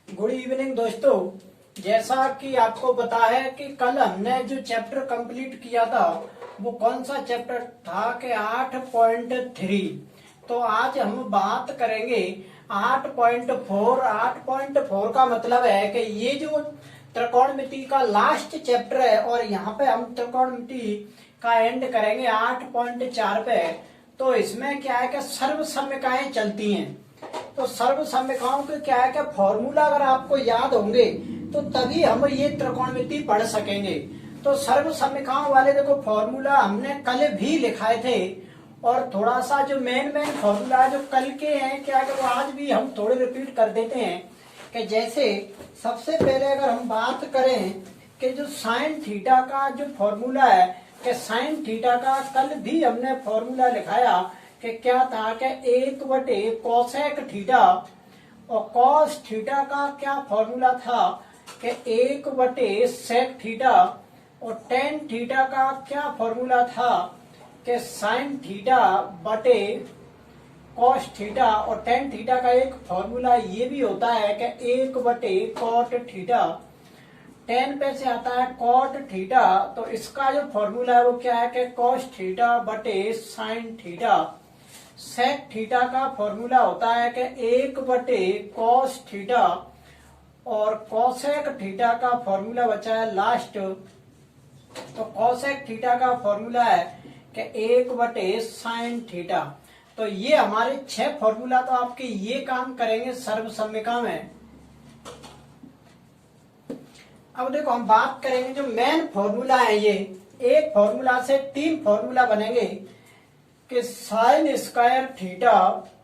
Good evening दोस्तों। जैसा कि आपको पता है कि कल हमने जो चैप्टर कंप्लीट किया था वो कौन सा चैप्टर था कि 8.3। तो आज हम बात करेंगे 8.4। 8.4 का मतलब है कि ये जो त्रिकोणमिति का लास्ट चैप्टर है और यहाँ पे हम त्रिकोणमिति का एंड करेंगे 8.4 पे। तो इसमें क्या है कि सर्वसम्यकाएं चलती हैं। तो सर्वसम्यकाओं के क्या है कि फॉर्मूला अगर आपको याद होंगे तो तभी हम ये त्रिकोणमिति पढ़ सकेंगे। तो सर्वसम्यकाओं वाले देखो फॉर्मूला हमने कल भी लिखाए थे और थोड़ा सा जो मेन फॉर्मूला जो कल के हैं क्या कि वो आज भी हम थोड़े रिपीट कर देते हैं। कि जैसे सबसे पहले अगर हम बात करें कि जो साइन थीटा का जो फॉर्मूला है कि साइन थीटा का कल भी हमने फॉर्मूला लिखाया कि क्या था कि 1 कोसेक थीटा और कॉस थीटा का क्या फॉर्मूला था कि 1 सेक थीटा और टेन थीटा का क्या फॉर्मूला था कि साइन थीटा बटे कॉस थीटा और टेन थीटा का एक फॉर्मूला ये भी होता है कि 1 कॉट थीटा। टेन पे से आता है कॉट थीटा। तो इसका जो फॉर्मूला है वो क्या है कि कॉस थीटा बटे साइन थीटा। सेक थीटा का फॉर्मूला होता है कि 1 कॉस थीटा और कॉसेक थीटा का फॉर्मूला बचा है लास्ट। तो कॉसेक थीटा का फॉर्मूला है कि 1 साइन थीटा। तो ये हमारे 6 फॉर्मूला तो आपके ये काम करेंगे सर्वसम्यका में। अब देखो हम बात करेंगे जो मेन फॉर्मूला है ये एक फॉर्मूला से 3 फॉर्मूला बनेंगे कि sine square theta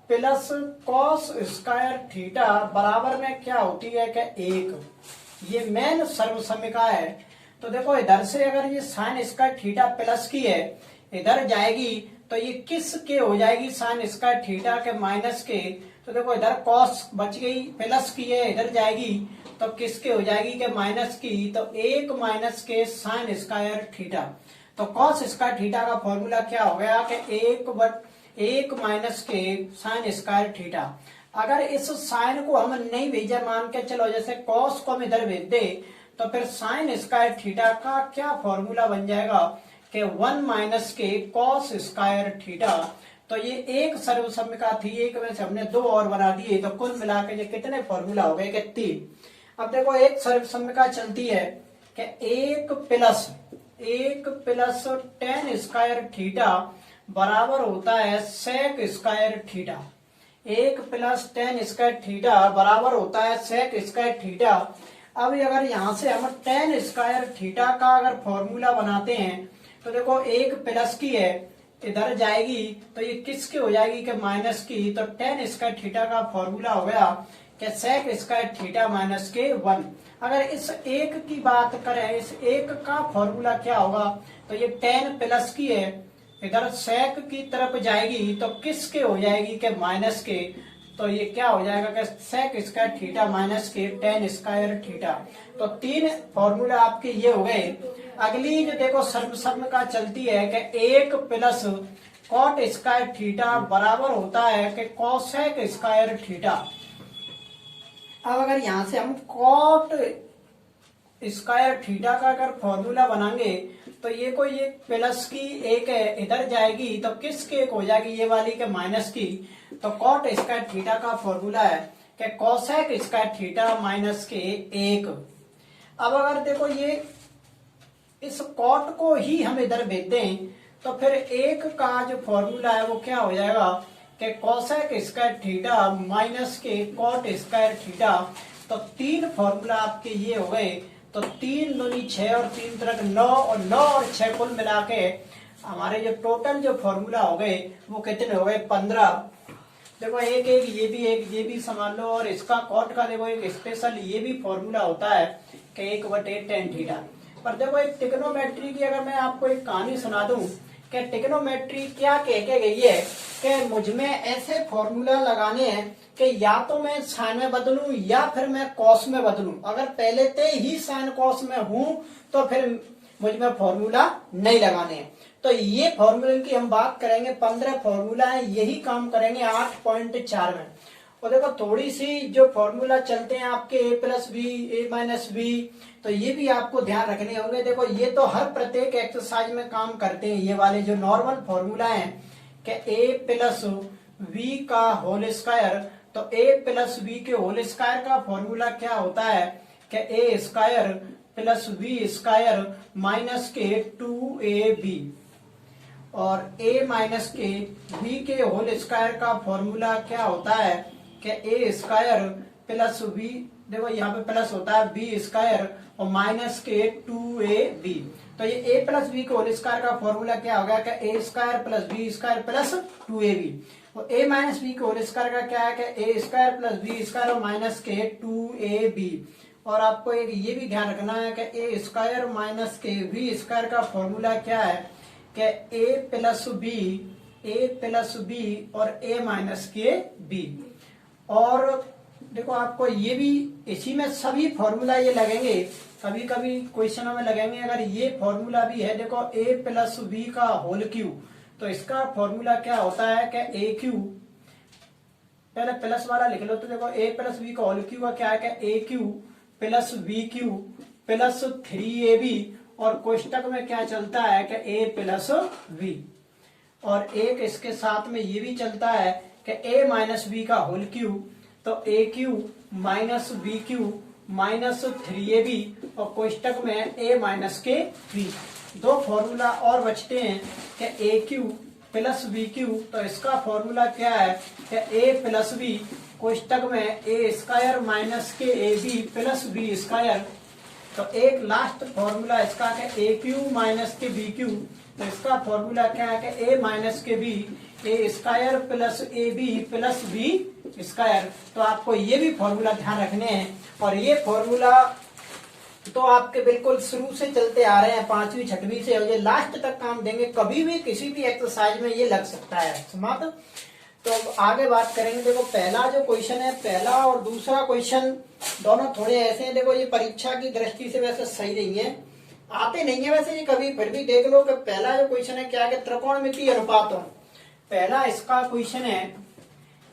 plus cos square theta बराबर में क्या होती है कि 1। ये मेन सर्वसम्यका है। तो देखो इधर से अगर ये साइन स्क्वायर थीटा प्लस की है इधर जाएगी तो ये किस के हो जाएगी साइन स्क्वायर थीटा के माइनस के। तो देखो इधर कॉस बच गई प्लस की है इधर जाएगी तो किसके हो जाएगी कि माइनस की। तो 1 माइनस के साइन स्क्वायर थीटा। तो कॉस स्क्वायर थीटा का फॉर्मूला क्या हो गया कि 1 माइनस के साइन स्क्वायर थीटा। अगर इस साइन को हम नहीं भेजा मान के चलो जैसे कॉस को हम इधर भेज दे तो फिर साइन स्क्वायर थीटा का क्या फॉर्मूला बन जाएगा कि 1 माइनस के कॉस स्क्वायर थीटा। तो ये एक सर्वसम्यका थी एक में से हमने 2 और बना दिए तो कुल मिला के ये कितने फॉर्मूला हो गए कि 3। अब देखो एक सर्वसम्यका चलती है कि 1 प्लस टेन स्क्वायर थीटा बराबर होता है sec square theta. 1 plus tan square theta बराबर होता है सेक स्क्वायर थीटा। अब अगर यहाँ से हम टेन स्क्वायर थीटा का अगर फॉर्मूला बनाते हैं तो देखो 1 प्लस की है इधर जाएगी तो ये किसके हो जाएगी कि माइनस की। तो टेन स्क्वायर थीटा का फॉर्मूला हो गया कि सेक स्क्वायर थीटा माइनस के 1। अगर इस एक की बात करें इस एक का फॉर्मूला क्या होगा तो ये 10 प्लस की है इधर सेक की तरफ जाएगी तो किसके हो जाएगी कि माइनस के। तो ये क्या हो जाएगा कि सेक स्क्वायर थीटा माइनस के 10 स्क्वायर थीटा। तो 3 फॉर्मूला आपके ये हो गए। अगली जो देखो सर्वसम्यका चलती है कि 1 प्लस कॉट स्क्वायर थीटा बराबर होता है कि कॉसेक स्क्वायर थीटा। अब अगर यहां से हम कॉट स्क्वायर थीटा का अगर फॉर्मूला बनाएंगे तो ये कोई एक प्लस की एक है इधर जाएगी तो किसके एक हो जाएगी ये वाली के माइनस की। तो कॉट स्क्वायर थीटा का फॉर्मूला है कि कॉसेक स्क्वायर थीटा माइनस के 1। अब अगर देखो ये इस कॉट को ही हम इधर भेज दें तो फिर 1 का जो फॉर्मूला है वो क्या हो जाएगा कि कॉसेक स्क्वायर थीटा माइनस के कॉट स्क्वायर थीटा। तो 3 फॉर्मूला आपके ये हो गए। तो 3 दूनी 6 और 3 तरह 9 और 9 और 6 कुल मिला के हमारे जो टोटल जो फॉर्मूला हो गए वो कितने हो गए 15। देखो एक ये भी समझ लो और इसका कॉट का देखो एक स्पेशल ये भी फॉर्मूला होता है कि 1/tan थीटा। पर देखो एक ट्रिग्नोमेट्री की अगर मैं आपको एक कहानी सुना दूं कि ट्रिग्नोमेट्री क्या कह के गई है कि मुझमें ऐसे फॉर्मूला लगाने हैं कि या तो मैं साइन में बदलूं या फिर मैं कॉस में बदलूं। अगर पहले से ही साइन कॉस में हूं तो फिर मुझमें फॉर्मूला नहीं लगाने हैं। तो ये फॉर्मूले की हम बात करेंगे 15 फॉर्मूला है यही काम करेंगे 8.4 में। और देखो थोड़ी सी जो फॉर्मूला चलते हैं आपके a plus B, A minus B, तो ये भी आपको ध्यान रखने होंगे। देखो ये तो हर प्रत्येक एक्सरसाइज में काम करते हैं, ये वाले जो नॉर्मल फॉर्मूला है कि a प्लस बी का होल स्क्वायर, तो a प्लस बी के होल स्क्वायर का फॉर्मूला क्या होता है कि a square plus B square minus के 2ab, और a माइनस के b के होल स्क्वायर का फॉर्मूला क्या होता है कि a स्क्वायर प्लस बी, देखो यहाँ पे प्लस होता है बी स्क्वायर और माइनस के 2ab। तो ये a प्लस बी के होल स्क्वायर का फॉर्मूला क्या हो गया कि a square plus B square plus 2ab, और a माइनस बी के होल स्क्वायर का क्या है कि a square plus B square और माइनस के 2ab। और आपको एक ये भी ध्यान रखना है कि a स्क्वायर माइनस के b स्क्वायर का फॉर्मूला क्या है कि a प्लस बी और a माइनस के b। और देखो आपको ये भी इसी में सभी फॉर्मूला ये लगेंगे, कभी कभी क्वेश्चनों में लगेंगे। अगर ये फॉर्मूला भी है, देखो a प्लस बी का होल क्यू, तो इसका फॉर्मूला क्या होता है कि ए क्यू, पहले प्लस वाला लिख लो। तो देखो a प्लस बी का होल क्यू का क्या है कि A cube plus B cube plus 3ab, और कोष्टक में क्या चलता है कि a प्लस बी, और एक इसके साथ में ये भी चलता है कि a माइनस बी का होल क्यू, तो A cube minus B cube minus 3ab, और कोष्टक में a माइनस के बी। दो फॉर्मूला और बचते हैं कि A cube plus B cube, तो इसका फॉर्मूला क्या है कि a प्लस बी कोष्टक में a स्क्वायर माइनस के A B plus B square. तो एक लास्ट फॉर्मूला इसका है ए क्यू माइनस के बी क्यू, तो इसका फॉर्मूला क्या है कि a माइनस के B A square plus A B plus B square. तो आपको ये भी फॉर्मूला ध्यान रखने हैं, और ये फॉर्मूला तो आपके बिल्कुल शुरू से चलते आ रहे हैं, 5वीं 6वीं से, और ये लास्ट तक काम देंगे। कभी भी किसी भी एक्सरसाइज में ये लग सकता है समाप्त। तो आगे बात करेंगे। देखो पहला जो क्वेश्चन है, पहला और दूसरा क्वेश्चन दोनों थोड़े ऐसे हैं, देखो ये परीक्षा की दृष्टि से वैसे सही नहीं है, आते नहीं है वैसे ये कभी, फिर भी देख लो कि पहला जो क्वेश्चन है क्या है, त्रिकोणमितीय अनुपातों। पहला इसका क्वेश्चन है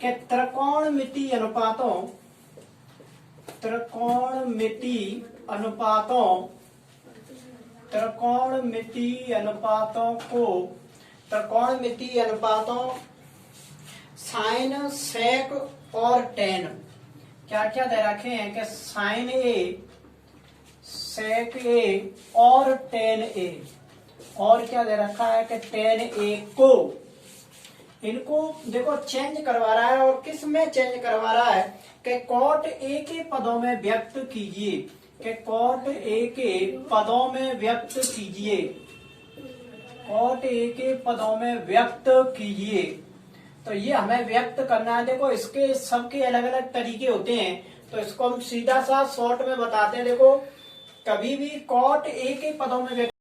कि त्रिकोणमितीय अनुपातों साइन, सेक और टेन क्या क्या दे रखे हैं कि साइन ए, सेक ए और टेन ए, और क्या दे रखा है कि टेन ए को, इनको देखो चेंज करवा रहा है। और किस में चेंज करवा रहा है कि कॉट ए के पदों में व्यक्त कीजिए, कि कॉट ए के पदों में व्यक्त कीजिए, कॉट ए के पदों में व्यक्त कीजिए। तो ये हमें व्यक्त करना है। देखो इसके सबके अलग अलग तरीके होते हैं, तो इसको हम सीधा सा शॉर्ट में बताते हैं। देखो कभी भी कॉट ए के पदों में व्यक्त,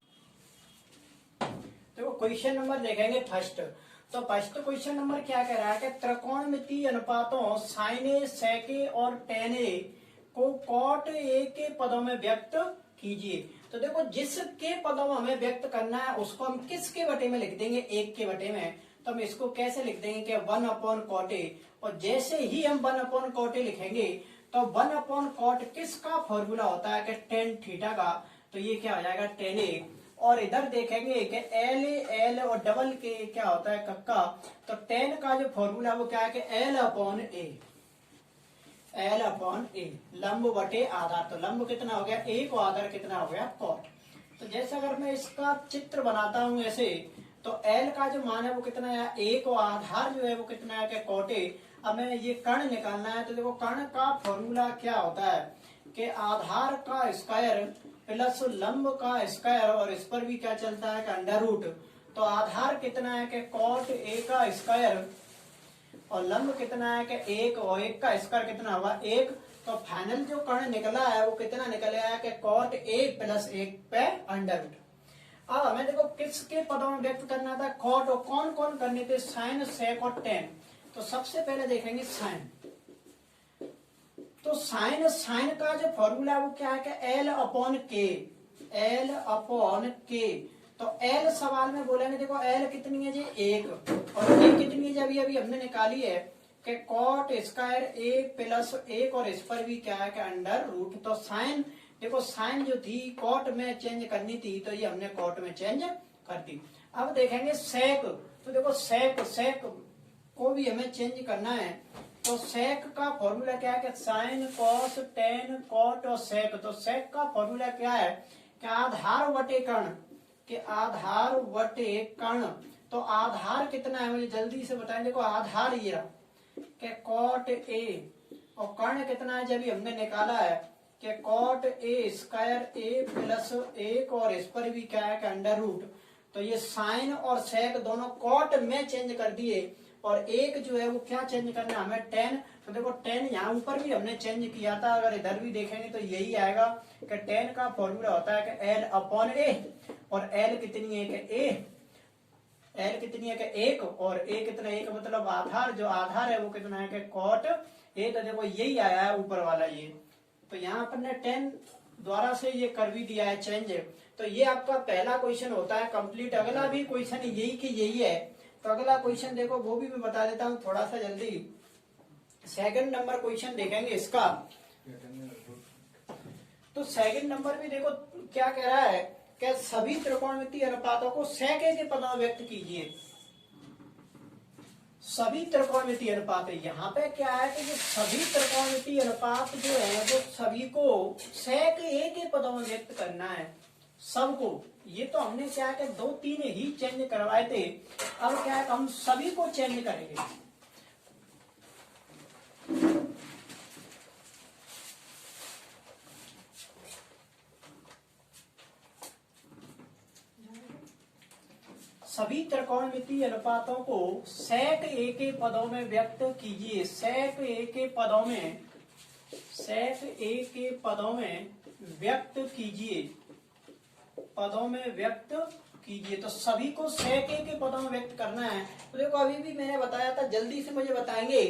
देखो क्वेश्चन नंबर देखेंगे फर्स्ट। तो फर्स्ट क्वेश्चन नंबर क्या कह रहा है कि त्रिकोणमितीय अनुपातों साइन ए, सेक ए और टेन ए को कॉट ए के पदों में व्यक्त कीजिए। तो देखो जिसके पदों में हमें व्यक्त करना है उसको हम किसके बटे में लिख देंगे, एक के बटे में। तो हम इसको कैसे लिख देंगे कि 1 अपॉन कॉट ए, और जैसे ही हम 1 अपॉन कॉट ए लिखेंगे तो 1 अपॉन कॉट किसका फॉर्मूला होता है कि टेन थीटा का, तो ये क्या हो जाएगा टेन ए। और इधर देखेंगे कि एल ए, एल और डबल के क्या होता है कक्का, तो टेन का जो फॉर्मूला वो क्या है कि एल अपॉन ए, एल अपॉन ए, लंब बटे आधार। तो लंब कितना हो गया ए, को आधार कितना हो गया कॉट। तो जैसे अगर मैं इसका चित्र बनाता हूं ऐसे, तो एल का जो मान है वो कितना है, ए को आधार जो है वो कितना है कि कॉट ए। अब मैं ये कर्ण निकालना है, तो देखो कर्ण का फॉर्मूला क्या होता है कि आधार का स्क्वायर प्लस लंब का स्क्वायर, और इस पर भी क्या चलता है कि अंडर रूट। तो आधार कितना है कि कॉट ए का स्क्वायर, और लंब कितना है कि एक, और एक का स्क्वायर कितना हुआ एक। तो फाइनल जो कर्ण निकला है वो कितना निकला है कि कॉट ए प्लस एक पे अंडर रूट। अब हमें देखो किसके पदों में व्यक्त करना था, कॉट, और कौन कौन करने थे, साइन, सेक और टेन। तो सबसे पहले देखेंगे साइन। तो साइन, साइन का जो फॉर्मूला है वो क्या है कि एल अपॉन के, एल अपॉन के। तो एल सवाल में बोलेंगे, देखो एल कितनी है जी एक, और ए कितनी है जी अभी अभी हमने निकाली है कि कॉट स्क्वायर ए प्लस एक, और इस पर भी क्या है कि अंडर रूट। तो साइन देखो, साइन जो थी कॉट में चेंज करनी थी, तो ये हमने कॉट में चेंज कर दी। अब देखेंगे सेक, तो देखो सेक, सेक को भी हमें चेंज करना है। तो सेक का फॉर्मूला क्या है कि साइन कॉस टेन कॉट और सेक। तो सेक का फॉर्मूला क्या है कि आधार बटे कर्ण, कि आधार बटे कर्ण। तो आधार कितना है मुझे जल्दी से बताएं। देखो आधार ये रहा कि कॉट ए, और कर्ण कितना है जब हमने निकाला है कि cot A square A plus एक, और इस पर भी क्या है कि अंडर रूट। तो ये साइन और सेक दोनों कॉट में चेंज कर दिए, और एक जो है वो क्या चेंज करना है हमें टेन। तो देखो टेन यहाँ ऊपर भी हमने चेंज किया था, अगर इधर भी देखेंगे तो यही आएगा कि टेन का फॉर्मूला होता है कि एल अपॉन ए, और एल कितनी है कि ए, एल कितनी है कि एक, और ए कितना, एक मतलब आधार, जो आधार है वो कितना है कि कॉट ए। तो देखो यही आया है ऊपर वाला ये। तो यहाँ पर ने 10 द्वारा से ये कर भी दिया है चेंज। तो ये आपका पहला क्वेश्चन होता है कंप्लीट। अगला भी क्वेश्चन यही की यही है। तो अगला क्वेश्चन देखो वो भी मैं बता देता हूँ थोड़ा सा जल्दी। सेकंड नंबर क्वेश्चन देखेंगे इसका। तो सेकंड नंबर भी देखो क्या कह रहा है कि सभी त्रिकोणमितीय अनुपातों को सेक के पदों में व्यक्त कीजिए। सभी त्रिकोणमितीय अनुपात, यहाँ पे क्या है कि जो सभी त्रिकोणमितीय अनुपात जो है वो सभी को सेक ए के पदों में व्यक्त करना है सबको। ये तो हमने क्या है कि 2-3 ही चेंज करवाए थे, अब क्या है कि हम सभी को चेंज करेंगे। सभी त्रिकोणमितीय अनुपातों को सेक ए के पदों में व्यक्त कीजिए। सेक ए के पदों में, सेक ए के पदों में व्यक्त कीजिए, पदों में व्यक्त कीजिए। तो सभी को सेक ए के पदों में व्यक्त करना है। तो देखो अभी भी मैंने बताया था, जल्दी से मुझे बताएंगे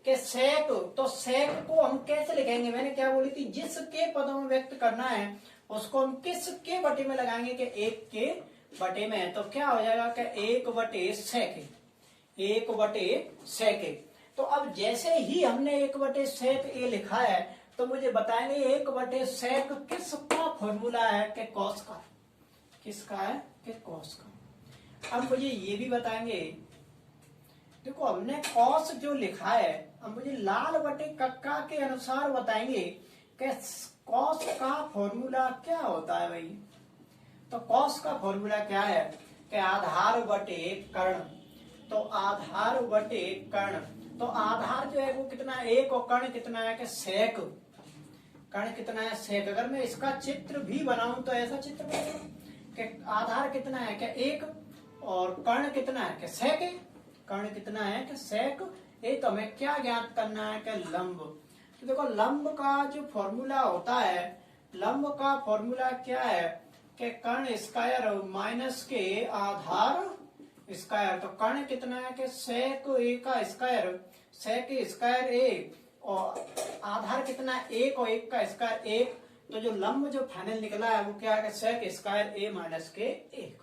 कि सेक, तो सेक को हम कैसे लिखेंगे। मैंने क्या बोली थी, जिसके पदों में व्यक्त करना है उसको हम किसके बटे में लगाएंगे कि एक के बटे में। तो क्या हो जाएगा कि एक बटे सेक, एक बटे सेक। तो अब जैसे ही हमने एक बटे सेक ए लिखा है तो मुझे बताएंगे एक बटे सेक किसका फॉर्मूला है कि कॉस का, किसका है कि कॉस का। अब मुझे ये भी बताएंगे, देखो हमने कॉस जो लिखा है, अब मुझे लाल बटे कक्का के अनुसार बताएंगे कि कॉस का फॉर्मूला क्या होता है भाई। तो कॉस का फॉर्मूला क्या है कि आधार बटे कर्ण। तो आधार बटे कर्ण, तो आधार जो है वो कितना है एक, और कर्ण कितना है कि सेक, कर्ण कितना है सेक। अगर मैं इसका चित्र भी बनाऊं तो ऐसा चित्र बनेगा कि आधार कितना है कि एक, और कर्ण कितना है कि सेक, कर्ण कितना है कि सेक ए। तो हमें क्या ज्ञात करना है कि लंब। तो देखो लंब का जो फॉर्मूला होता है, लंब का फॉर्मूला क्या है कि कर्ण स्क्वायर माइनस के आधार स्क्वायर। तो कर्ण कितना है कि सेक ए का स्क्वायर, सेक स्क्वायर ए, और आधार कितना है एक, और एक का स्क्वायर एक। तो जो लंब जो फाइनल निकला है वो क्या है कि सेक स्क्वायर ए माइनस के एक।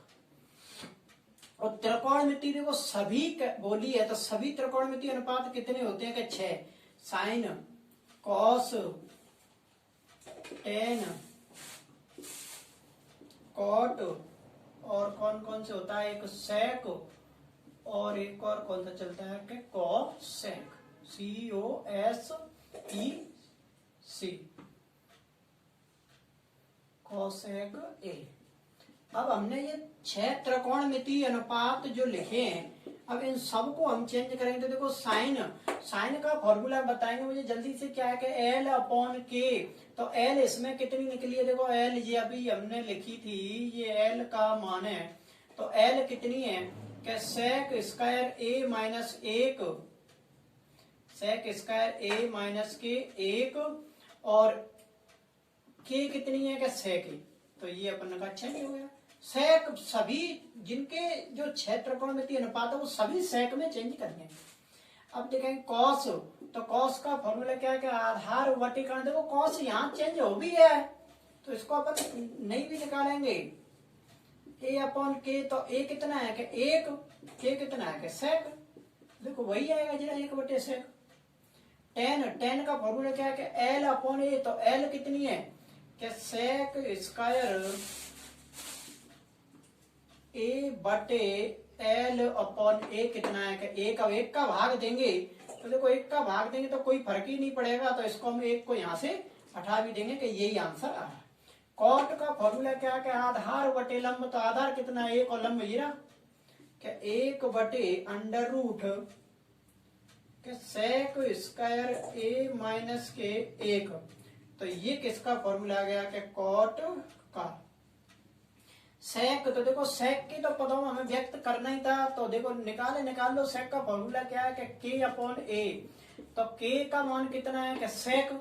और त्रिकोणमिति देखो सभी बोली है, तो सभी त्रिकोणमिति अनुपात कितने होते हैं कि 6। साइन कॉस टेन कॉट, और कौन कौन से होता है, एक सेक, और एक और कौन सा चलता है कि कॉसेक, COSEC, कॉसेक ए। अब हमने ये 6 त्रिकोणमितीय अनुपात जो लिखे हैं, अब इन सबको हम चेंज करेंगे। तो देखो साइन, साइन का फॉर्मूला बताएंगे मुझे जल्दी से क्या है कि L अपॉन के। तो L इसमें कितनी निकली है, देखो L ये अभी हमने लिखी थी, ये L का मान है। तो L कितनी है कि सेक स्क्वायर ए माइनस एक, सेक स्क्वायर ए माइनस के एक, और के कितनी है कि सेक। तो ये अपन का चेंज हो गया। सेक सभी जिनके जो 6 त्रिकोणमितीय अनुपात है वो सभी सेक में चेंज करेंगे। अब देखेंगे कॉस, तो कॉस का फॉर्मूला क्या है कि आधार बटे कर्ण। देखो कॉस यहाँ चेंज हो भी है तो इसको अपन नहीं भी निकालेंगे, ए अपॉन के। तो ए कितना है कि एक, के कितना है कि सेक। देखो वही आएगा जरा 1/sec। टेन का फॉर्मूला क्या है कि एल अपॉन ए, तो एल कितनी है कि सेक स्क्वायर ए बटे एल अपॉन ए कितना है कि एक अब एक का भाग देंगे, तो देखो एक का भाग देंगे तो कोई फर्क ही नहीं पड़ेगा, तो इसको हम एक को यहां से हटा भी देंगे कि यही आंसर आ रहा है। कॉट का फॉर्मूला क्या है कि आधार बटे लंब, तो आधार कितना है एक और लंब ये रहा कि एक बटे अंडर रूट के सेक स्क्वायर ए माइनस के एक, तो ये किसका फॉर्मूला आ गया कि कॉट का। सेक, तो देखो सेक की तो पदों में हमें व्यक्त करना ही था, तो देखो निकाल लो। सेक का फॉर्मूला क्या है कि के अपॉन ए, तो के का मान कितना है कि सेक,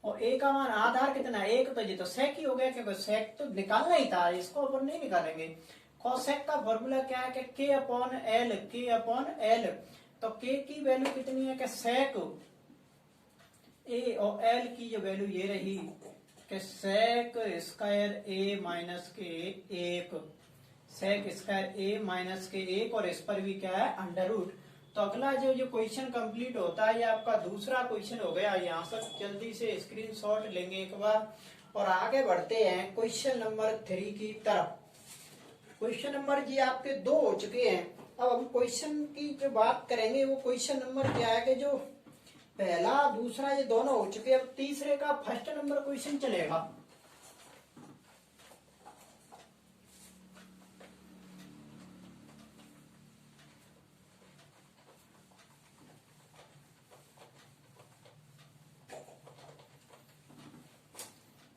और ए का मान आधार कितना है एक, तो ये तो सेक ही हो गया क्योंकि सेक तो निकालना ही था, इसको अपन नहीं निकालेंगे। कोसेक का फॉर्मूला क्या है कि के अपॉन एल, के अपॉन एल, तो के की वैल्यू कितनी है कि सेक ए, और एल की जो वैल्यू ये रही कि सेक स्क्वायर ए माइनस के एक, सेक स्क्वायर ए माइनस के एक, और इस पर भी क्या है अंडर रूट। तो अगला जो क्वेश्चन कंप्लीट होता है ये आपका दूसरा क्वेश्चन हो गया। यहाँ से जल्दी से स्क्रीनशॉट लेंगे एक बार और आगे बढ़ते हैं क्वेश्चन नंबर 3 की तरफ। क्वेश्चन नंबर जी आपके 2 हो चुके हैं। अब हम क्वेश्चन की जो बात करेंगे वो क्वेश्चन नंबर क्या है कि जो पहला दूसरा ये दोनों हो चुके हैं, अब तीसरे का फर्स्ट नंबर क्वेश्चन चलेगा।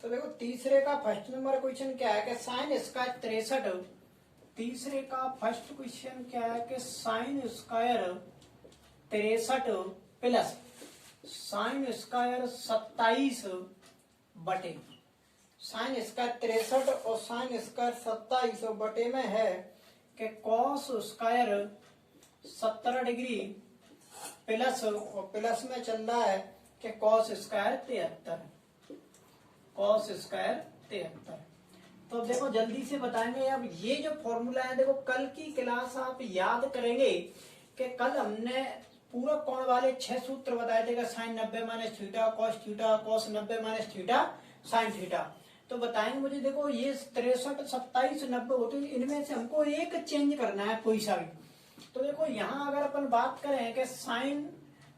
तो देखो तीसरे का फर्स्ट नंबर क्वेश्चन क्या है कि साइन स्क्वायर 63, तीसरे का फर्स्ट क्वेश्चन क्या है कि sine square 63 plus sine square 27 बटे, साइन स्क्वायर 63 और साइन स्क्वायर 27 बटे में है कि कॉस स्क्वायर 70 डिग्री प्लस, और प्लस में चल रहा है कि कॉस स्क्वायर 73, कॉस स्क्वायर 73। तो देखो जल्दी से बताएंगे। अब ये जो फॉर्मूला है देखो कल की क्लास आप याद करेंगे कि कल हमने पूरा कोण वाले 6 सूत्र बताए थे, sine 90 minus theta, cos theta, cos 90 minus theta, sine theta. तो बताएंगे मुझे, देखो ये 63, 27, 90 होते हैं, इनमें से हमको एक चेंज करना है कोई सा भी। तो देखो यहाँ अगर अपन बात करें कि साइन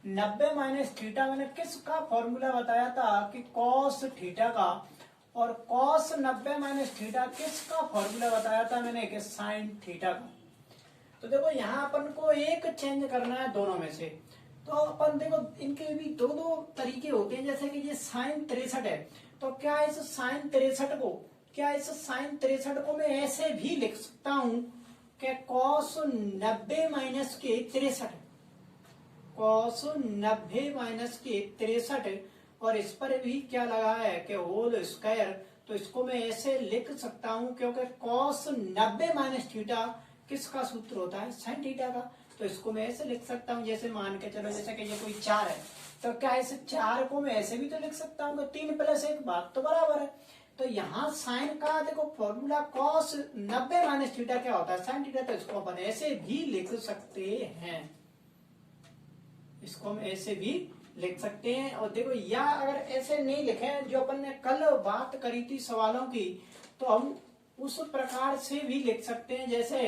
90 माइनस थीटा, मैंने किसका फॉर्मूला बताया था कि कॉस थीटा का, और कॉस 90 माइनस थीटा किसका फॉर्मूला बताया था मैंने कि साइन थीटा का। तो देखो यहाँ अपन को एक चेंज करना है दोनों में से। तो अपन देखो इनके भी दो दो तरीके होते हैं, जैसे कि ये साइन 63 है, तो क्या इस साइन 63 को मैं ऐसे भी लिख सकता हूं कि कॉस 90 माइनस के 63, कॉस 90 माइनस के 63, और इस पर भी क्या लगा है कि होल स्क्वायर, तो इसको मैं ऐसे लिख सकता हूं क्योंकि कॉस 90 माइनस थीटा किसका सूत्र होता है साइन थीटा का। तो इसको मैं ऐसे लिख सकता हूं, जैसे मान के चलो जैसे कि ये कोई 4 है, तो क्या इस 4 को मैं ऐसे भी तो लिख सकता हूँ 3 + 1 बात तो बराबर है। तो यहाँ साइन का देखो फॉर्मूला कॉस 90 माइनस थीटा क्या होता है साइन थीटा, तो इसको अपन ऐसे भी लिख सकते हैं, इसको हम ऐसे भी लिख सकते हैं। और देखो या अगर ऐसे नहीं लिखे जो अपन ने कल बात करी थी सवालों की, तो हम उस प्रकार से भी लिख सकते हैं, जैसे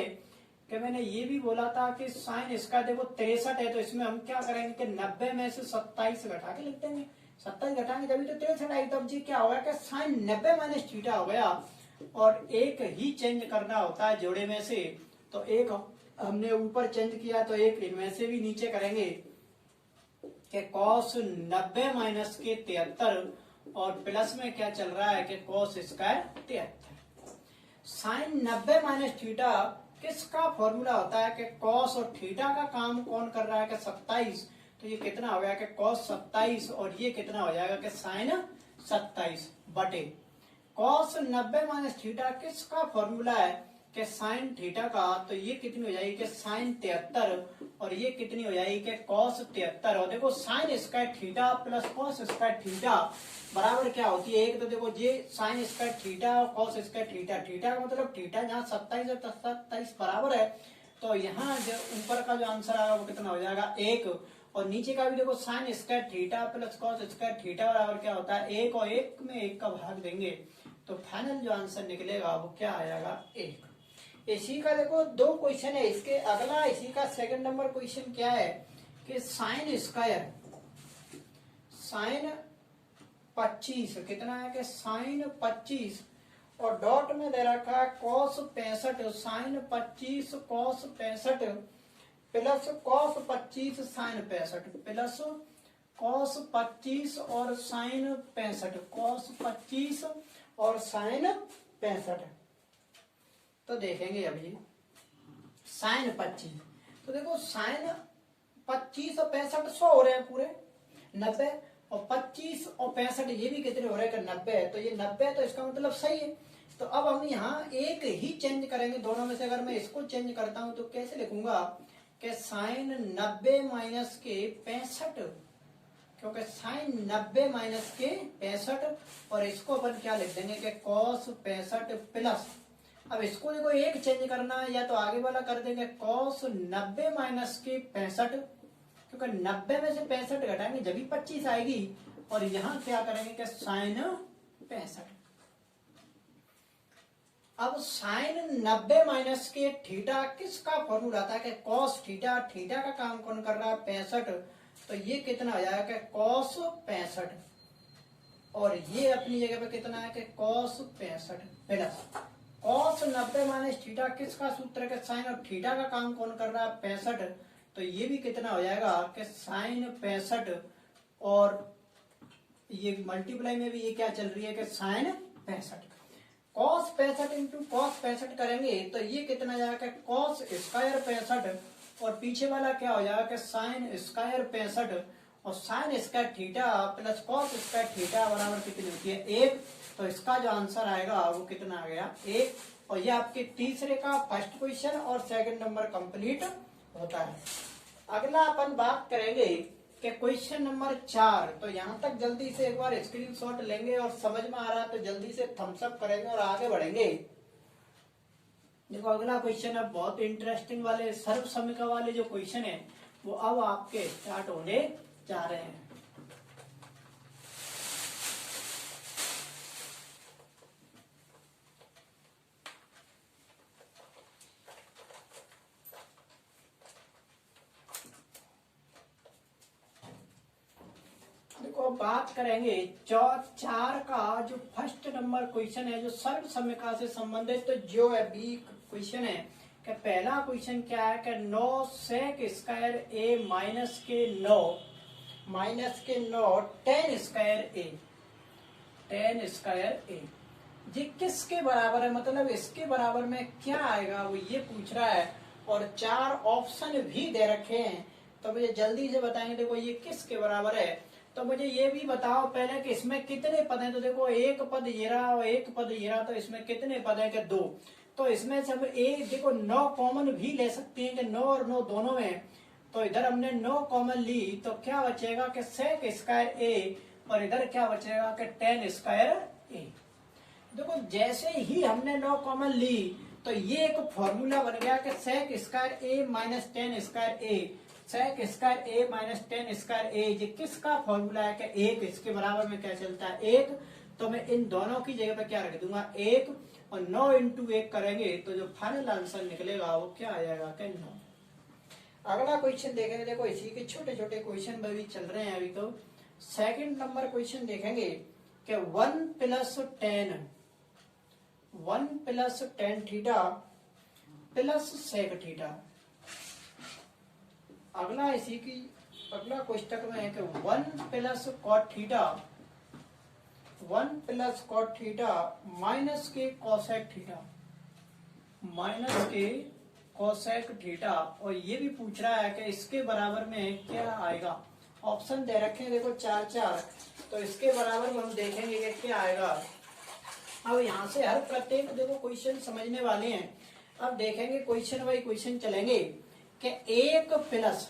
कि मैंने ये भी बोला था कि साइन इसका देखो 63 है, तो इसमें हम क्या करेंगे कि 90 में से 27 घटा के लिख देंगे, 27 घटाएंगे तभी तो 63 आई। तब जी क्या होगा कि साइन 90 माइनस थीटा हो गया, और एक ही चेंज करना होता है जोड़े में से, तो एक हमने ऊपर चेंज किया तो एक इनमें से भी नीचे करेंगे कि कॉस 90 माइनस के 73, और प्लस में क्या चल रहा है कि cos square 73। Sine 90 minus theta किसका फॉर्मूला होता है कि कॉस, और थीटा का काम कौन कर रहा है कि 27, तो ये कितना हो गया कि कॉस 27, और ये कितना हो जाएगा कि साइन 27 बटे कॉस 90 माइनस थीटा किसका फॉर्मूला है कि साइन थीटा का, तो ये कितनी हो जाएगी कि साइन 73, और ये कितनी हो जाएगी कि कॉस 73। और देखो sine square theta plus cos square theta बराबर क्या होती है, एक तो देखो ये साइन स्क्वायर थीटा और कॉस स्क्वायर थीटा, थीटा का मतलब थीटा जहाँ 27 और 27 बराबर है, तो यहाँ जो ऊपर का जो आंसर आएगा वो कितना हो जाएगा 1, और नीचे का भी देखो sine square theta plus cos square theta बराबर क्या होता है 1, और 1 में 1 का भाग देंगे तो फाइनल जो आंसर निकलेगा वो क्या आ जाएगा 1। इसी का देखो 2 क्वेश्चन है इसके। अगला इसी का सेकंड नंबर क्वेश्चन क्या है कि साइन स्क्वायर साइन 25 कितना है कि साइन 25 और डॉट में दे रखा है cos 65, sine 25 cos 65 plus cos 25 sine 65 plus cos 25 और साइन 65, कॉस 25 और साइन 65। तो देखेंगे अभी साइन 25, तो देखो साइन 25 और 65 100 हो रहे हैं पूरे 90, और 25 और 65 ये भी कितने हो रहे हैं 90, तो ये 90 है तो इसका मतलब सही है। तो अब हम यहाँ एक ही चेंज करेंगे दोनों में से। अगर मैं इसको चेंज करता हूं तो कैसे लिखूंगा कि साइन 90 माइनस के 65, क्योंकि साइन 90 माइनस के 65, और इसको अपन क्या लिख देंगे कि कॉस 65 प्लस, अब इसको देखो एक चेंज करना है या तो आगे वाला कर देंगे कॉस 90 माइनस के 65, क्योंकि 90 में से 65 घटाएंगे जब भी 25 आएगी, और यहाँ क्या करेंगे कि साइन 65। अब साइन 90 माइनस के थीटा किसका फॉर्मूला था कि कॉस थीटा, थीटा का काम कौन कर रहा है 65, तो ये कितना हो जाएगा कि कॉस 65, और ये अपनी जगह पे कितना है कि cos 65 plus cos 90 minus theta किसका सूत्र है साइन, और थीटा का काम कौन कर रहा है 65, तो ये भी कितना हो जाएगा कि साइन 65, और ये मल्टीप्लाई में भी ये क्या चल रही है कि साइन 65, कॉस 65 इंटू कॉस 65 करेंगे तो ये कितना जाएगा कॉस स्क्वायर 65, और पीछे वाला क्या हो जाएगा कि साइन स्क्वायर 65, और sine square theta plus cos square theta बराबर कितनी होती है 1, तो इसका जो आंसर आएगा वो कितना आ गया 1, और ये आपके तीसरे का फर्स्ट क्वेश्चन और सेकंड नंबर कंप्लीट होता है। अगला अपन बात करेंगे कि क्वेश्चन नंबर 4, तो यहाँ तक जल्दी से एक बार स्क्रीनशॉट लेंगे और समझ में आ रहा है तो जल्दी से थम्स अप करेंगे और आगे बढ़ेंगे। देखो अगला क्वेश्चन है बहुत इंटरेस्टिंग वाले सर्व समीकरण वाले जो क्वेश्चन है वो अब आपके स्टार्ट होने जा रहे हैं। देखो बात करेंगे 4 का जो फर्स्ट नंबर क्वेश्चन है जो सर्व समीकरण से संबंधित तो जो है बी क्वेश्चन है कि पहला क्वेश्चन क्या है कि 9 सेक स्क्वायर ए माइनस के 9 10 स्क्वायर ए ये किसके बराबर है, मतलब इसके बराबर में क्या आएगा वो ये पूछ रहा है, और 4 ऑप्शन भी दे रखे हैं तो मुझे जल्दी से बताएंगे। देखो ये किसके बराबर है, तो मुझे ये भी बताओ पहले कि इसमें कितने पद हैं। तो देखो एक पद ये रहा और एक पद ये रहा, तो इसमें कितने पद है कि 2, तो इसमें से हम एक देखो 9 कॉमन भी ले सकते हैं कि 9 और 9 दोनों में, तो इधर हमने 9 कॉमन ली तो क्या बचेगा कि सेक स्क्वायर ए, और इधर क्या बचेगा कि 10 स्क्वायर ए। देखो जैसे ही हमने 9 कॉमन ली तो ये एक फॉर्मूला बन गया कि सेक स्क्वायर ए माइनस 10 स्क्वायर ए, सेक स्क्वायर ए माइनस 10 स्क्वायर ए, ये किसका फॉर्मूला है कि 1, इसके बराबर में क्या चलता है 1, तो मैं इन दोनों की जगह पे क्या रख दूंगा 1, और 9 इंटू 1 करेंगे तो जो फाइनल आंसर निकलेगा वो क्या आ जाएगा कि 9। अगला क्वेश्चन देखेंगे, देखो इसी के छोटे छोटे क्वेश्चन भी चल रहे हैं अभी, तो सेकंड नंबर क्वेश्चन देखेंगे कि 1 plus 10 theta plus sec theta. अगला इसी की अगला क्वेश्चन में है कि 1 प्लस कॉट थीटा माइनस के कोसेक थीटा, और ये भी पूछ रहा है कि इसके बराबर में क्या आएगा। ऑप्शन दे रखे हैं देखो 4, तो इसके बराबर में हम देखेंगे कि क्या आएगा। अब यहाँ से हर प्रत्येक देखो क्वेश्चन समझने वाले हैं। अब देखेंगे क्वेश्चन बाई क्वेश्चन चलेंगे कि 1 प्लस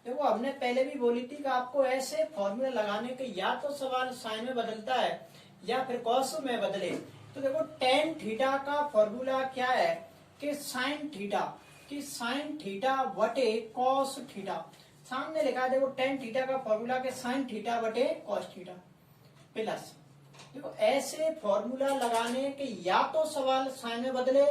देखो हमने पहले भी बोली थी कि आपको ऐसे फॉर्मूला लगाने के या तो सवाल साइन में बदलता है या फिर कॉस में बदले। तो देखो tan थीटा का फॉर्मूला क्या है कि साइन थीटा बटे कॉस थीटा। सामने लिखा है देखो टेन थीटा का फॉर्मूला के साइन थीटा बटे कॉस थीटा प्लस, देखो ऐसे फॉर्मूला लगाने के या तो सवाल साइन में बदले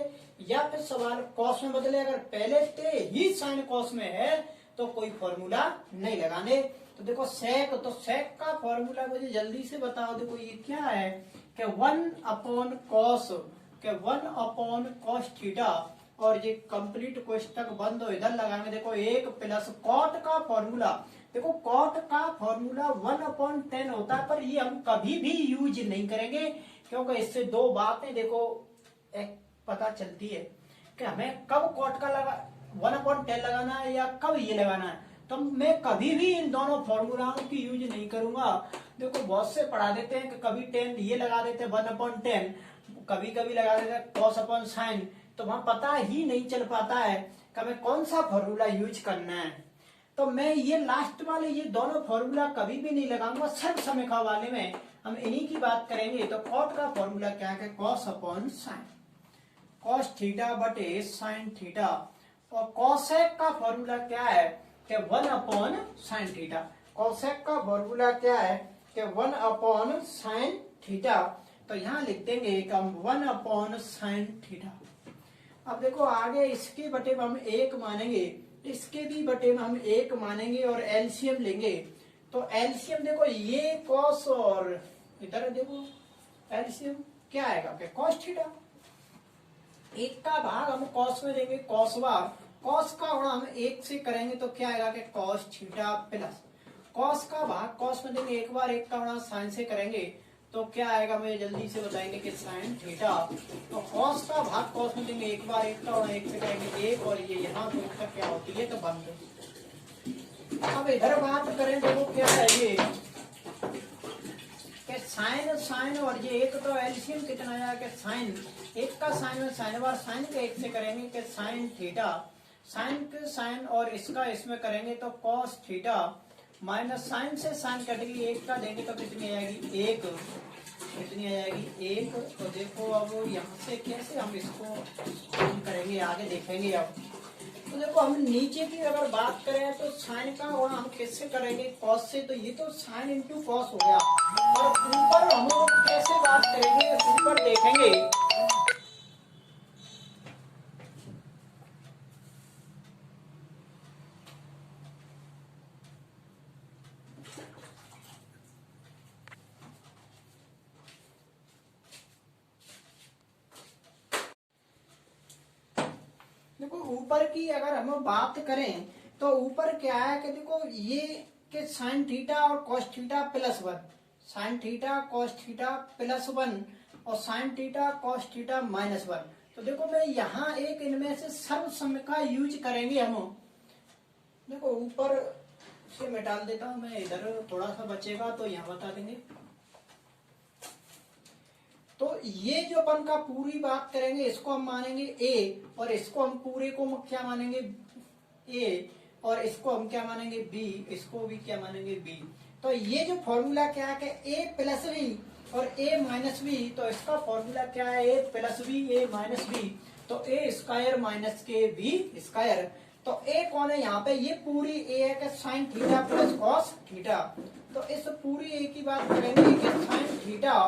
या फिर सवाल कॉस में बदले। अगर पहले से ही साइन कॉस में है तो कोई फॉर्मूला नहीं लगाने। तो देखो सेक, तो सेक का फॉर्मूला मुझे जल्दी से बताओ। देखो ये क्या है कि 1/cos थीटा, और ये कंप्लीट कोष्टक बंद हो, इधर लगाएंगे देखो एक प्लस कॉट का फॉर्मूला। देखो कॉट का फॉर्मूला 1/10 होता है, पर ये हम कभी भी यूज नहीं करेंगे क्योंकि इससे दो बातें देखो एक पता चलती है कि हमें कब कॉट का 1/10 लगाना है या कब ये लगाना है। तो मैं कभी भी इन दोनों फॉर्मूलाओं की यूज नहीं करूंगा। देखो बहुत से पढ़ा देते हैं कि कभी 10 ये लगा देते हैं 1/10, कभी कभी लगा देते हैं कॉस अपॉन साइन, तो वहां पता ही नहीं चल पाता है कि हमें कौन सा फॉर्मूला यूज करना है। तो मैं ये लास्ट वाले ये दोनों फॉर्मूला कभी भी नहीं लगाऊंगा। सर्व समीकरण वाले में हम इन्हीं की बात करेंगे। तो कॉट का फॉर्मूला क्या है, cos upon sine, cos theta बटे साइन थीटा। और कॉसेक का फॉर्मूला क्या है कि 1/sin थीटा। कॉसेक का फॉर्मूला क्या है कि 1/sin थीटा। तो यहाँ लिख देंगे कि हम 1/sin थीटा। अब देखो आगे इसके बटे में हम एक मानेंगे, इसके भी बटे में हम एक मानेंगे और एलसीएम लेंगे। तो एलसीएम देखो ये कॉस और इधर देखो एलसीएम क्या आएगा कि कॉस थीटा। एक का भाग हम कॉस में लेंगे, कॉस बार कॉस का गुणा हम एक से करेंगे तो क्या आएगा कि कॉस थीटा प्लस कॉस का भाग कॉस में देंगे, एक बार एक का गुणा साइन से करेंगे तो क्या आएगा, मुझे जल्दी से बताएंगे कि साइन थीटा। तो कॉस का भाग कॉस में देंगे, एक बार एक का गुणा एक से करेंगे एक, और ये यहाँ तो तक क्या होती है तो बंद। अब इधर बात करें तो वो क्या है ये कि साइन साइन और ये एक, तो एलसीएम कितना आया कि साइन एक का साइन में साइन बार साइन के एक से करेंगे कि साइन थीटा, साइन के साइन और इसका इसमें करेंगे तो कॉस थीटा माइनस साइन से साइन कट गई, एक का देंगे तो कितनी आ जाएगी एक, कितनी आ जाएगी एक। तो देखो अब यहाँ से कैसे हम इसको करेंगे आगे देखेंगे। अब तो देखो हम नीचे की अगर बात करें तो साइन का गुणा हम किससे करेंगे कॉस से, तो ये तो साइन इंटू कॉस हो गया। और ऊपर हम लोग कैसे बात करेंगे ऊपर देखेंगे। देखो ऊपर की अगर हम बात करें तो ऊपर क्या है कि देखो ये कि साइन थीटा और cos theta plus 1, sine theta cos theta plus 1 और sine theta cos theta minus 1। तो देखो मैं यहाँ एक इनमें से सर्वसम का यूज करेंगे हम। देखो ऊपर से मैं डाल देता हूं, मैं इधर थोड़ा सा बचेगा तो यहाँ बता देंगे। तो ये जो अपन का पूरी बात करेंगे इसको हम मानेंगे ए, और इसको हम पूरे को क्या मानेंगे ए, और इसको हम क्या मानेंगे बी, इसको भी क्या मानेंगे बी। तो ये जो फॉर्मूला क्या है कि ए प्लस बी और ए माइनस बी, तो इसका फॉर्मूला क्या है ए plus B A minus B, तो ए स्क्वायर माइनस के बी स्क्वायर। तो ए कौन है यहाँ पे, ये पूरी ए है कि sine theta plus cos theta. तो इस पूरी ए की बात करेंगे कि sine theta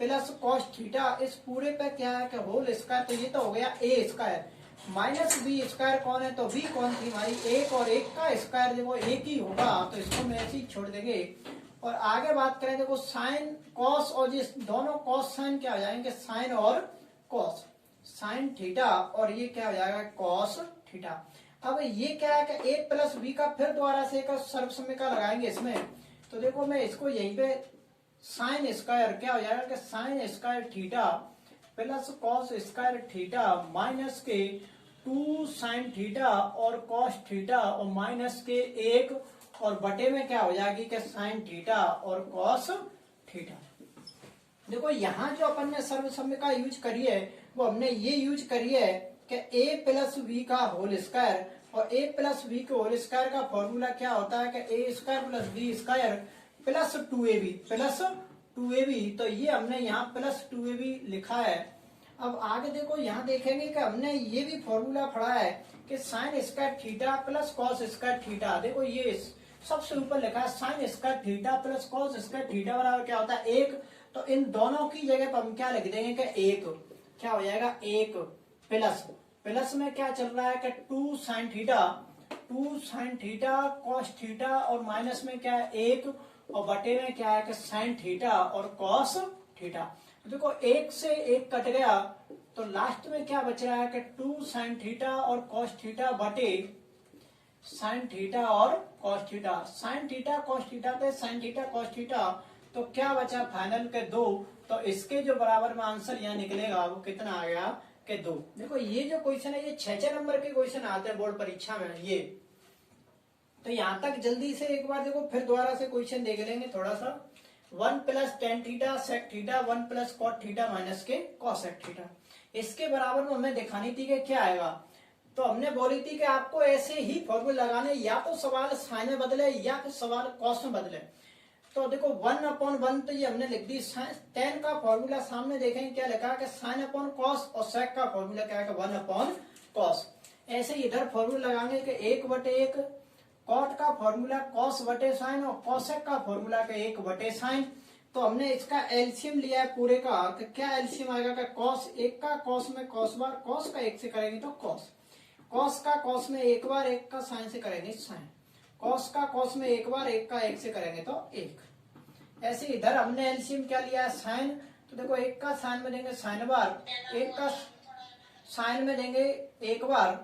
plus cos theta, इस पूरे पे क्या है कि होल स्क्वायर, तो ये तो हो गया ए स्क्वायर माइनस बी स्क्वायर कौन है, तो बी कौन थी हमारी एक, और एक का स्क्वायर जो वो एक ही होगा, तो इसको मैं ऐसे ही छोड़ देंगे। और आगे बात करें देखो साइन कॉस और जिस दोनों कॉस साइन क्या हो जाएंगे साइन और कॉस, साइन थीटा और ये क्या हो जाएगा कॉस थीटा। अब ये क्या है कि ए प्लस बी का फिर दोबारा से एक सर्वसम्य का लगाएंगे इसमें। तो देखो मैं इसको यहीं पे साइन स्क्वायर क्या हो जाएगा कि sine square theta plus cos square theta minus के 2 साइन थीटा और कॉस थीटा और माइनस के 1, और बटे में क्या हो जाएगी कि साइन थीटा और कॉस थीटा। देखो यहाँ जो अपन ने सर्वसम्य का यूज करी है वो हमने ये यूज करी है कि ए प्लस बी का होल स्क्वायर, और ए प्लस बी के होल स्क्वायर का फॉर्मूला क्या होता है कि A square plus B square plus 2ab। तो ये हमने यहाँ प्लस 2ab लिखा है। अब आगे देखो, यहाँ देखेंगे कि हमने ये भी फॉर्मूला पढ़ा है कि sine square theta plus cos square theta. देखो ये सबसे ऊपर लिखा है sine square theta plus cos square theta बराबर क्या होता है, एक। तो इन दोनों की जगह पर हम क्या लिख देंगे कि एक, क्या हो जाएगा, एक प्लस, प्लस में क्या चल रहा है कि 2 sine theta, 2 sine theta cos theta, और माइनस में क्या है, एक, और बटे में क्या है कि साइन थीटा और कॉस थीटा। तो देखो एक से एक कट गया, तो लास्ट में क्या बच रहा है कि 2 साइन थीटा और कॉस थीटा बटे साइन थीटा और cos theta. Sine theta cos theta थे, साइन थीटा कॉस थीटा, तो क्या बचा फाइनल के 2। तो इसके जो बराबर में आंसर यहाँ निकलेगा वो कितना आ गया कि 2। देखो ये जो क्वेश्चन है ये 6 नंबर के क्वेश्चन आते हैं बोर्ड परीक्षा में ये। तो यहाँ तक जल्दी से एक बार देखो, फिर दोबारा से क्वेश्चन देख लेंगे थोड़ा सा। 1 plus tan theta sec theta 1 plus cot theta minus के कॉसेक थीटा, इसके बराबर में हमें दिखानी थी कि क्या आएगा। तो हमने बोली थी कि आपको ऐसे ही फॉर्मूला लगाने, या तो सवाल साइन में बदले या फिर सवाल कॉस में बदले। तो देखो 1/1 तो ये हमने लिख दी, टेन का फॉर्मूला सामने देखेंगे क्या लिखा है कि साइन अपॉन कॉस, और सेक का फॉर्मूला क्या है कि 1/कॉस। ऐसे इधर फॉर्मूला लगाएंगे कि 1/1, कॉट का फॉर्मूला कॉस बटे साइन, और कॉसेक का फॉर्मूला के 1/साइन। तो हमने इसका एलसीएम लिया है पूरे का, कि क्या एलसीएम आएगा कि कॉस एक का कॉस में कॉस बार, कॉस का एक से करेंगे तो कॉस, कॉस का कॉस में एक बार, एक का साइन से करेंगे साइन, कॉस का कॉस में एक बार, एक का एक से करेंगे तो एक। ऐसे इधर हमने एलसीएम क्या लिया है, साइन। तो देखो एक का साइन में देंगे साइन बार, एक का साइन में देंगे एक बार,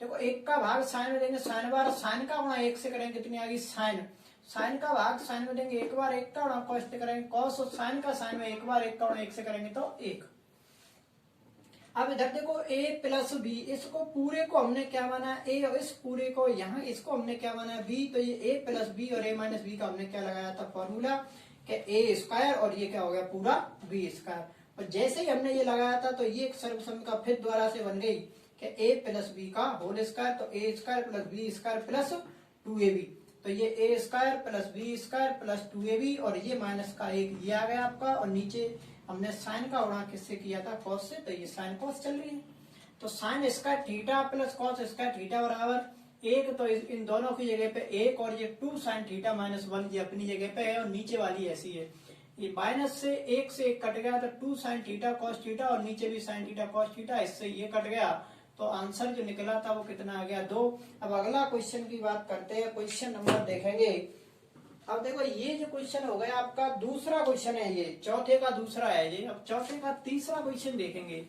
देखो एक का भाग साइन में देंगे साइन बार, साइन का गुणा एक से करेंगे कितनी आ गई साइन, साइन का भाग साइन में देंगे एक बार, एक का गुणा कॉस से करेंगे कॉस, और साइन का साइन में एक बार, एक का गुणा एक से करेंगे तो एक। अब इधर देखो a प्लस बी, इसको पूरे को हमने क्या माना a, और इस पूरे को यहाँ इसको हमने क्या माना b। तो ये a प्लस बी और a माइनस बी का हमने क्या लगाया था फॉर्मूला कि a स्क्वायर, और ये क्या हो गया पूरा b स्क्वायर। और जैसे ही हमने ये लगाया था तो ये एक सर्वसम्मति फिर दोबारा से बन गई कि a प्लस बी का होल स्क्वायर, तो a square plus B square plus 2ab। तो ये a square plus B square plus 2ab, और ये माइनस का एक ये आ गया आपका, और नीचे हमने साइन का गुणा किससे किया था, कॉस से, तो ये साइन कॉस चल रही है। तो sine square theta plus cos square theta बराबर एक। तो इन दोनों की जगह पे एक, और ये 2 साइन थीटा माइनस 1 ये अपनी जगह पे है, और नीचे वाली ऐसी है। ये माइनस से एक कट गया, तो 2 साइन थीटा कॉस थीटा, और नीचे भी साइन थीटा कॉस थीटा, इससे ये कट गया। तो आंसर जो निकला था वो कितना आ गया, 2। अब अगला क्वेश्चन की बात करते हैं, क्वेश्चन नंबर देखेंगे। अब देखो ये जो क्वेश्चन हो गया आपका दूसरा क्वेश्चन है, ये चौथे का दूसरा है ये। अब चौथे का तीसरा क्वेश्चन देखेंगे।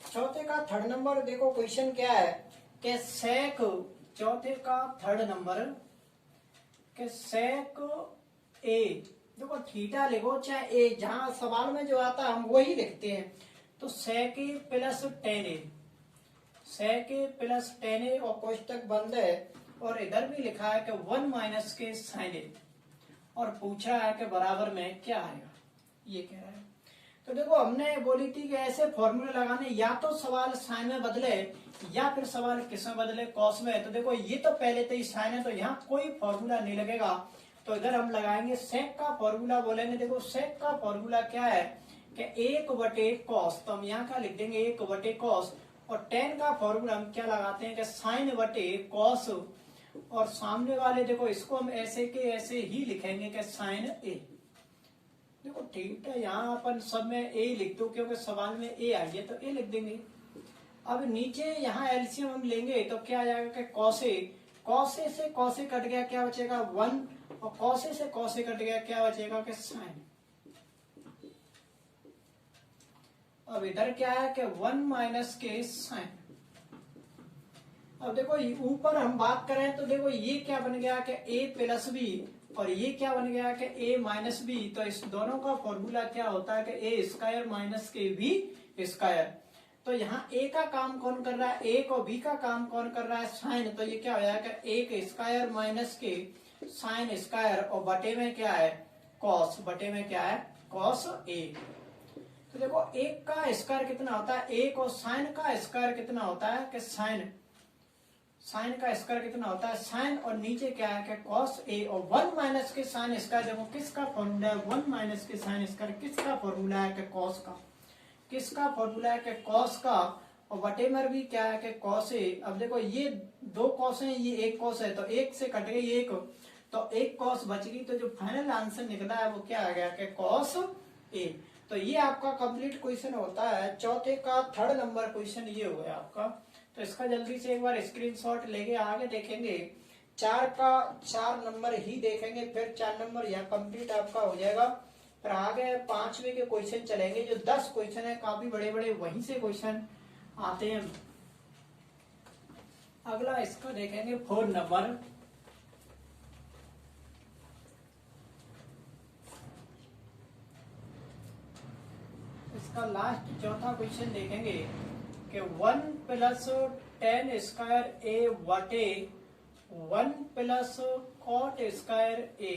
चौथे का थर्ड नंबर देखो क्वेश्चन क्या है कि सेक, चौथे का थर्ड नंबर कि सेक ए, देखो थीटा लिखो चाहे ए, जहां सवाल में जो आता है हम वही लिखते हैं। तो सेक ए प्लस टेन ए, सेक ए प्लस टेन ए, और कोष्टक बंद है, और इधर भी लिखा है कि 1 माइनस के साइन ए, और पूछा है कि बराबर में क्या आएगा, ये कह रहा है। तो देखो हमने बोली थी कि ऐसे फॉर्मूले लगाने, या तो सवाल साइन में बदले या फिर सवाल किस में बदले, कॉस में। तो देखो ये तो पहले तो ही साइन है, तो यहाँ कोई फॉर्मूला नहीं लगेगा। तो इधर हम लगाएंगे सेक का फॉर्मूला, बोलेंगे देखो सेक का फॉर्मूला क्या है कि 1/कॉस। तो हम यहाँ का लिख देंगे 1/कॉस, और टेन का फॉर्मूला हम क्या लगाते हैं कि साइन बटे कॉस, और सामने वाले देखो इसको हम ऐसे के ऐसे ही लिखेंगे कि साइन ए। देखो थीटा यहाँ अपन सब में ए लिख दो, क्योंकि सवाल में ए आई है तो ए लिख देंगे। अब नीचे यहाँ एलसीएम हम लेंगे तो क्या आ जाएगा कि कॉसे, कॉसे से कॉसे कट गया, क्या बचेगा 1, और कॉसे से कॉसे कट गया, क्या बचेगा कि साइन। अब इधर क्या है कि 1 माइनस के साइन। अब देखो ऊपर हम बात करें तो देखो ये क्या बन गया कि a प्लस बी, और ये क्या बन गया कि a माइनस बी। तो इस दोनों का फॉर्मूला क्या होता है कि a स्क्वायर माइनस के बी स्क्वायर। तो यहाँ a का काम कौन कर रहा है, एक, और b का काम कौन कर रहा है साइन। तो ये क्या हो जाएगा, एक स्क्वायर माइनस के साइन स्क्वायर, और बटे में क्या है कॉस, बटे में क्या है कॉस a। तो देखो एक का स्क्वायर कितना होता है एक, और साइन का स्क्वायर कितना होता है कि साइन, साइन का स्क्वायर कितना होता है साइन, और नीचे क्या है कॉस ए, और 1 माइनस के साइन स्क्वायर देखो किसका फॉर्मूला है, 1 माइनस के साइन स्क्वायर किसका फॉर्मूला है कॉस का, किसका फॉर्मूला है कॉस का, और वटेमर भी क्या है कॉस ए। अब देखो ये 2 कॉस है, ये 1 कॉस है, तो 1 से कट गई 1, तो 1 कॉस बच गई, तो जो फाइनल आंसर निकला है वो क्या आ गया कॉस ए। तो ये आपका कंप्लीट क्वेश्चन होता है चौथे का 3rd नंबर क्वेश्चन ये हो गया आपका। तो इसका जल्दी से एक बार स्क्रीनशॉट लेके आगे देखेंगे, 4 का 4 नंबर ही देखेंगे, फिर 4 नंबर यह कंप्लीट आपका हो जाएगा। फिर आगे 5वें के क्वेश्चन चलेंगे, जो 10 क्वेश्चन है काफी बड़े बड़े वहीं से क्वेश्चन आते हैं। अगला इसका देखेंगे 4 नंबर, इसका लास्ट चौथा क्वेश्चन देखेंगे कि 1 प्लस 10 स्क्वायर ए बटे 1 प्लस कॉट स्क्वायर ए।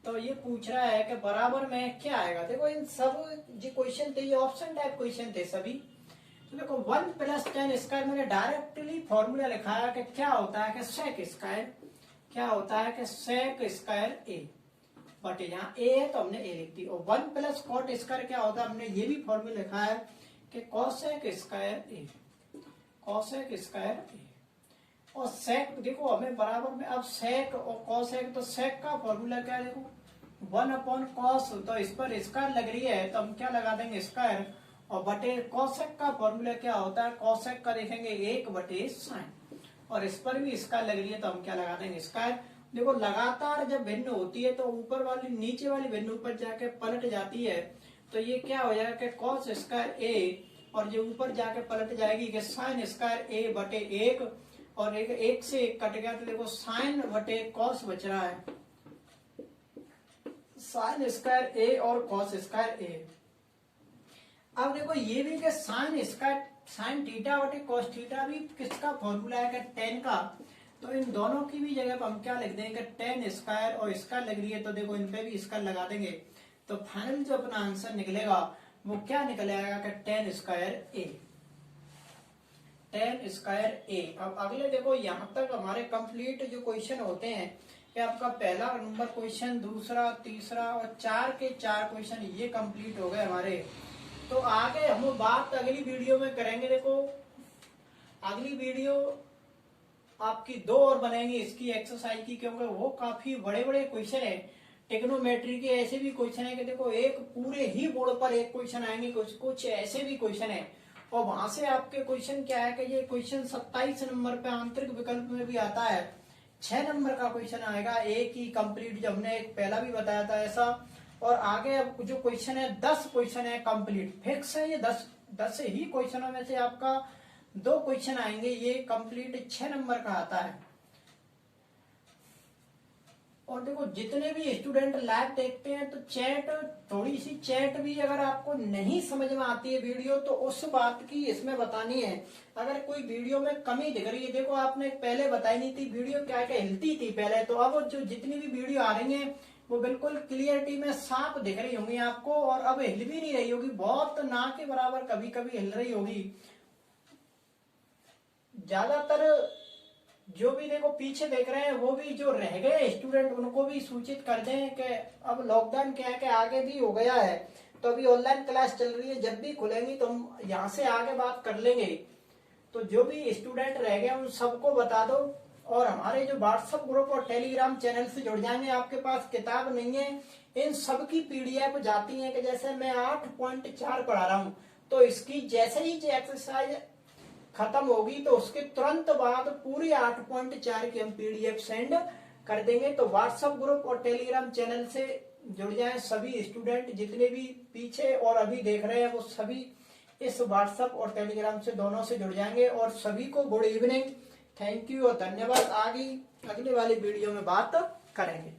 तो ये पूछ रहा है कि बराबर में क्या आएगा। देखो इन सब जो क्वेश्चन थे ये ऑप्शन टाइप क्वेश्चन थे सभी। तो देखो 1 प्लस 10 स्क्वायर मैंने डायरेक्टली फॉर्मूला लिखा है कि क्या होता है सेक स्क्वायर, क्या होता है सेक स्क्वायर ए, बट यहाँ ए है तो हमने ए लिख दी, और 1 प्लस कॉट स्क्वायर क्या होता है हमने ये भी फॉर्मूला लिखा है कि कॉसेक स्क्वायर ए, कॉसेक स्क्वायर ए। और सेक देखो हमें बराबर में, अब सेक और कॉसेक, तो सेक का फॉर्मूला क्या है देखो 1 अपॉन कॉस, तो इस पर स्क्वायर लग रही है तो हम क्या लगा देंगे स्क्वायर, और बटे कॉसेक का फॉर्मूला क्या होता है कॉसेक का देखेंगे 1 बटे साइन, और इस पर भी स्क्वायर लग रही है तो हम क्या लगा देंगे स्क्वायर। देखो लगातार जब भिन्न होती है तो ऊपर वाली नीचे वाली भिन्न ऊपर जाके पलट जाती है, तो ये क्या हो जाएगा कॉस स्क्वायर ए, और ये ऊपर जाके पलट जाएगी कि साइन स्क्वायर ए बटे 1, और एक से 1 कट गया तो देखो साइन बटे कॉस बच रहा है, साइन स्क्वायर ए और कॉस स्क्वायर ए। अब देखो ये भी कि साइन स्क्वायर साइन थीटा बटे कॉस थीटा भी किसका फॉर्मूला है 10 का, तो इन दोनों की भी जगह पर हम क्या लिख देंगे 10 स्क्वायर, और स्क्वायर लग रही है तो देखो इन पे भी स्क्वायर लगा देंगे, तो फाइनल जो अपना आंसर निकलेगा वो क्या निकलेगा 10 स्क्वायर ए, 10 स्क्वायर ए। अब अगले देखो यहाँ तक हमारे कंप्लीट जो क्वेश्चन होते हैं कि आपका पहला नंबर क्वेश्चन, दूसरा, तीसरा और 4 के 4 क्वेश्चन ये कंप्लीट हो गए हमारे। तो आगे हम बात अगली वीडियो में करेंगे। देखो अगली वीडियो आपकी 2 और बनेंगी इसकी एक्सरसाइज की, क्योंकि वो काफी बड़े बड़े क्वेश्चन है, टेक्नोमेट्री के ऐसे भी क्वेश्चन है कि देखो एक पूरे ही बोर्ड पर एक क्वेश्चन आएंगे, कुछ ऐसे भी क्वेश्चन है, और वहां से आपके क्वेश्चन क्या है कि ये क्वेश्चन 27 नंबर पे आंतरिक विकल्प में भी आता है, 6 नंबर का क्वेश्चन आएगा एक ही कंप्लीट, जो हमने एक पहला भी बताया था ऐसा। और आगे अब जो क्वेश्चन है 10 क्वेश्चन है कंप्लीट फिक्स है, ये 10 ही क्वेश्चनों में से आपका 2 क्वेश्चन आएंगे, ये कंप्लीट 6 नंबर का आता है। और देखो जितने भी स्टूडेंट लाइव देखते हैं तो चैट, थोड़ी सी चैट भी अगर आपको नहीं समझ में आती है वीडियो तो उस बात की इसमें बतानी है। अगर कोई वीडियो में कमी दिख रही है, देखो आपने पहले बताई नहीं थी वीडियो क्या क्या हिलती थी पहले, तो अब जो जितनी भी वीडियो आ रही है वो बिल्कुल क्लियरिटी में साफ दिख रही होंगी आपको, और अब हिल भी नहीं रही होगी, बहुत ना के बराबर कभी कभी हिल रही होगी। ज्यादातर जो भी देखो पीछे देख रहे हैं वो भी जो रह गए स्टूडेंट उनको भी सूचित कर दें कि अब लॉकडाउन क्या है कि आगे भी हो गया है, तो अभी ऑनलाइन क्लास चल रही है, जब भी खुलेंगी तो हम यहाँ से आगे बात कर लेंगे। तो जो भी स्टूडेंट रह गए उन सबको बता दो, और हमारे जो व्हाट्सएप ग्रुप और टेलीग्राम चैनल से जुड़ जाएंगे। आपके पास किताब नहीं है, इन सब की पीडीएफ जाती है कि जैसे मैं 8.4 पढ़ा रहा हूँ, तो इसकी जैसे ही एक्सरसाइज खत्म होगी तो उसके तुरंत बाद पूरी 8.4 की हम पीडीएफ सेंड कर देंगे। तो व्हाट्सएप ग्रुप और टेलीग्राम चैनल से जुड़ जाएं सभी स्टूडेंट, जितने भी पीछे और अभी देख रहे हैं वो सभी इस व्हाट्सएप और टेलीग्राम से दोनों से जुड़ जाएंगे। और सभी को गुड इवनिंग, थैंक यू और धन्यवाद। आगे अगले वाली वीडियो में बात करेंगे।